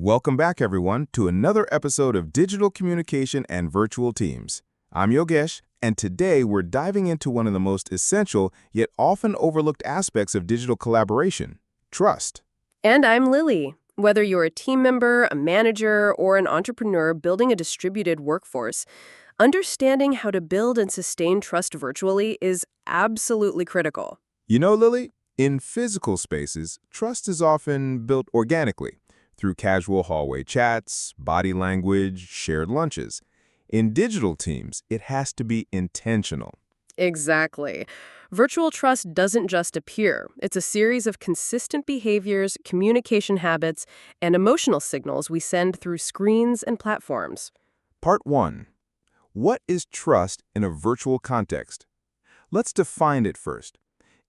Welcome back, everyone, to another episode of Digital Communication and Virtual Teams. I'm Yogesh, and today we're diving into one of the most essential yet often overlooked aspects of digital collaboration, trust. And I'm Lily. Whether you're a team member, a manager, or an entrepreneur building a distributed workforce, understanding how to build and sustain trust virtually is absolutely critical. You know, Lily, in physical spaces, trust is often built organically, through casual hallway chats, body language, shared lunches. In digital teams, it has to be intentional. Exactly. Virtual trust doesn't just appear. It's a series of consistent behaviors, communication habits, and emotional signals we send through screens and platforms. Part 1. What is trust in a virtual context? Let's define it first.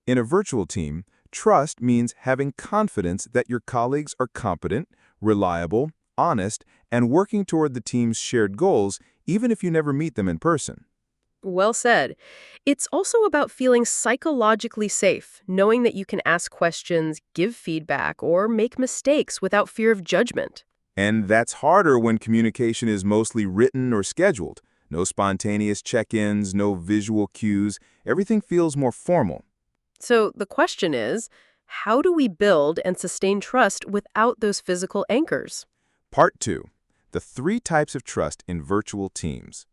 In a virtual team, trust means having confidence that your colleagues are competent, reliable, honest, and working toward the team's shared goals, even if you never meet them in person. Well said. It's also about feeling psychologically safe, knowing that you can ask questions, give feedback, or make mistakes without fear of judgment. And that's harder when communication is mostly written or scheduled. No spontaneous check-ins, no visual cues. Everything feels more formal. So the question is, how do we build and sustain trust without those physical anchors? Part 2. The 3 types of trust in virtual teams.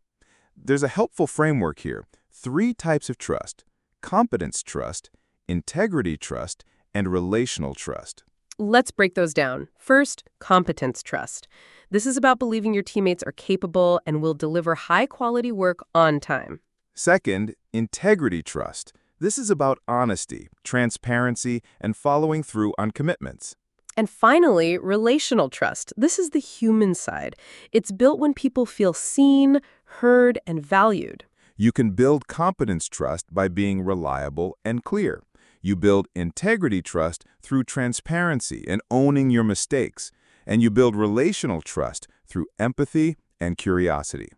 There's a helpful framework here. 3 types of trust: competence trust, integrity trust, and relational trust. Let's break those down. First, competence trust. This is about believing your teammates are capable and will deliver high-quality work on time. Second, integrity trust. This is about honesty, transparency, and following through on commitments. And finally, relational trust. This is the human side. It's built when people feel seen, heard, and valued. You can build competence trust by being reliable and clear. You build integrity trust through transparency and owning your mistakes. And you build relational trust through empathy and curiosity.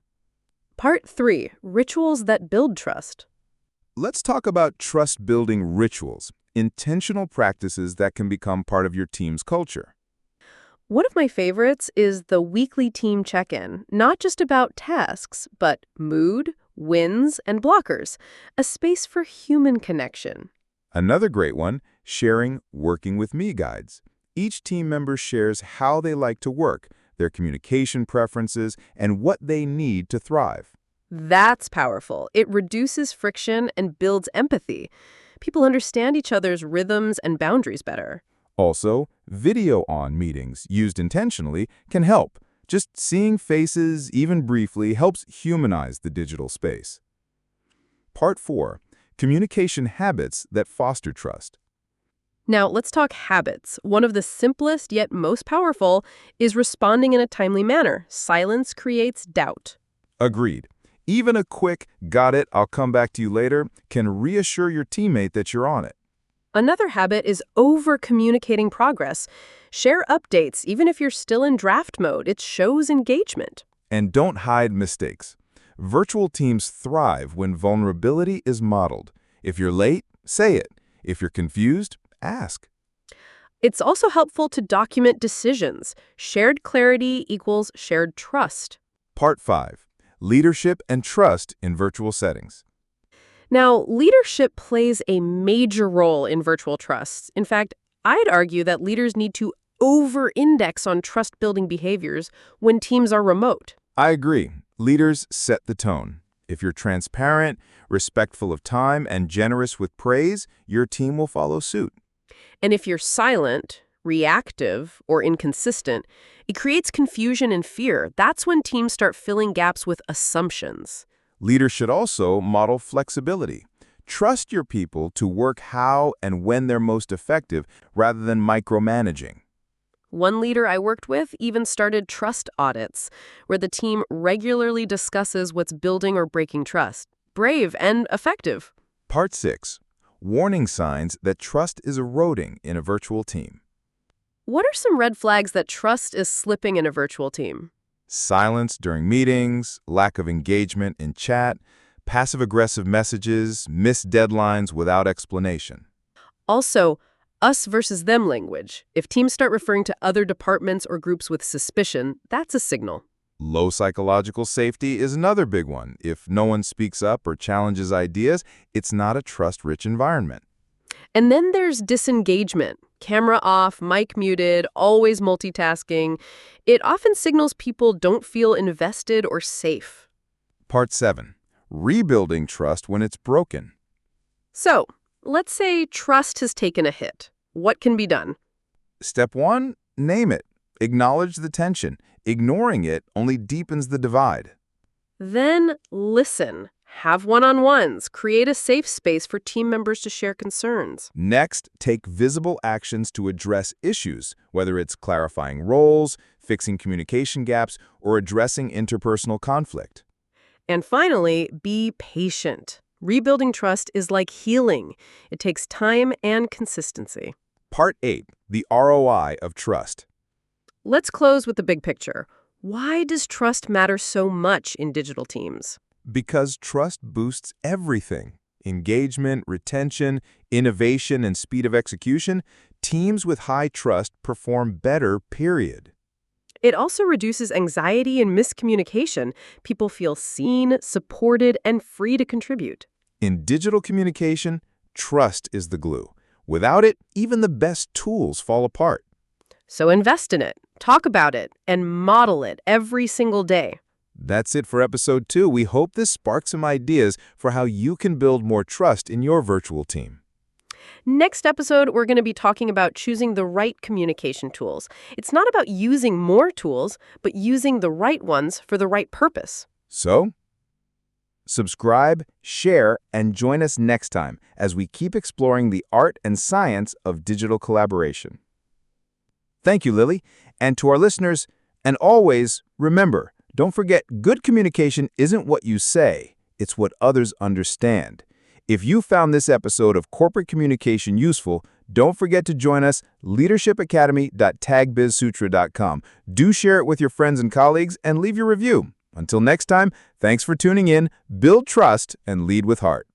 Part 3. Rituals that build trust. Let's talk about trust-building rituals, intentional practices that can become part of your team's culture. One of my favorites is the weekly team check-in, not just about tasks, but mood, wins, and blockers, a space for human connection. Another great one, sharing Working With Me guides. Each team member shares how they like to work, their communication preferences, and what they need to thrive. That's powerful. It reduces friction and builds empathy. People understand each other's rhythms and boundaries better. Also, video-on meetings used intentionally can help. Just seeing faces, even briefly, helps humanize the digital space. Part 4. Communication habits that foster trust. Now, let's talk habits. One of the simplest yet most powerful is responding in a timely manner. Silence creates doubt. Agreed. Even a quick, "got it, I'll come back to you later," can reassure your teammate that you're on it. Another habit is over-communicating progress. Share updates, even if you're still in draft mode. It shows engagement. And don't hide mistakes. Virtual teams thrive when vulnerability is modeled. If you're late, say it. If you're confused, ask. It's also helpful to document decisions. Shared clarity equals shared trust. Part 5. Leadership and trust in virtual settings. Now, leadership plays a major role in virtual trust. In fact, I'd argue that leaders need to over-index on trust-building behaviors when teams are remote. I agree. Leaders set the tone. If you're transparent, respectful of time, and generous with praise, your team will follow suit. And if you're silent, reactive, or inconsistent, it creates confusion and fear. That's when teams start filling gaps with assumptions. Leaders should also model flexibility. Trust your people to work how and when they're most effective rather than micromanaging. One leader I worked with even started trust audits, where the team regularly discusses what's building or breaking trust. Brave and effective. Part 6. Warning signs that trust is eroding in a virtual team. What are some red flags that trust is slipping in a virtual team? Silence during meetings, lack of engagement in chat, passive-aggressive messages, missed deadlines without explanation. Also, us versus them language. If teams start referring to other departments or groups with suspicion, that's a signal. Low psychological safety is another big one. If no one speaks up or challenges ideas, it's not a trust-rich environment. And then there's disengagement. Camera off, mic muted, always multitasking. It often signals people don't feel invested or safe. Part 7. Rebuilding trust when it's broken. So, let's say trust has taken a hit. What can be done? Step 1. Name it. Acknowledge the tension. Ignoring it only deepens the divide. Then listen. Have one-on-ones. Create a safe space for team members to share concerns. Next, take visible actions to address issues, whether it's clarifying roles, fixing communication gaps, or addressing interpersonal conflict. And finally, be patient. Rebuilding trust is like healing. It takes time and consistency. Part 8. The ROI of trust. Let's close with the big picture. Why does trust matter so much in digital teams? Because trust boosts everything. Engagement, retention, innovation, and speed of execution. Teams with high trust perform better, period. It also reduces anxiety and miscommunication. People feel seen, supported, and free to contribute. In digital communication, trust is the glue. Without it, even the best tools fall apart. So invest in it, talk about it, and model it every single day. That's it for episode 2. We hope this sparks some ideas for how you can build more trust in your virtual team. Next episode, we're going to be talking about choosing the right communication tools. It's not about using more tools, but using the right ones for the right purpose. So, subscribe, share, and join us next time as we keep exploring the art and science of digital collaboration. Thank you, Lily. And to our listeners, and always, remember, don't forget, good communication isn't what you say, it's what others understand. If you found this episode of Corporate Communication useful, don't forget to join us, leadershipacademy.tagbizsutra.com. Do share it with your friends and colleagues, and leave your review. Until next time, thanks for tuning in, build trust, and lead with heart.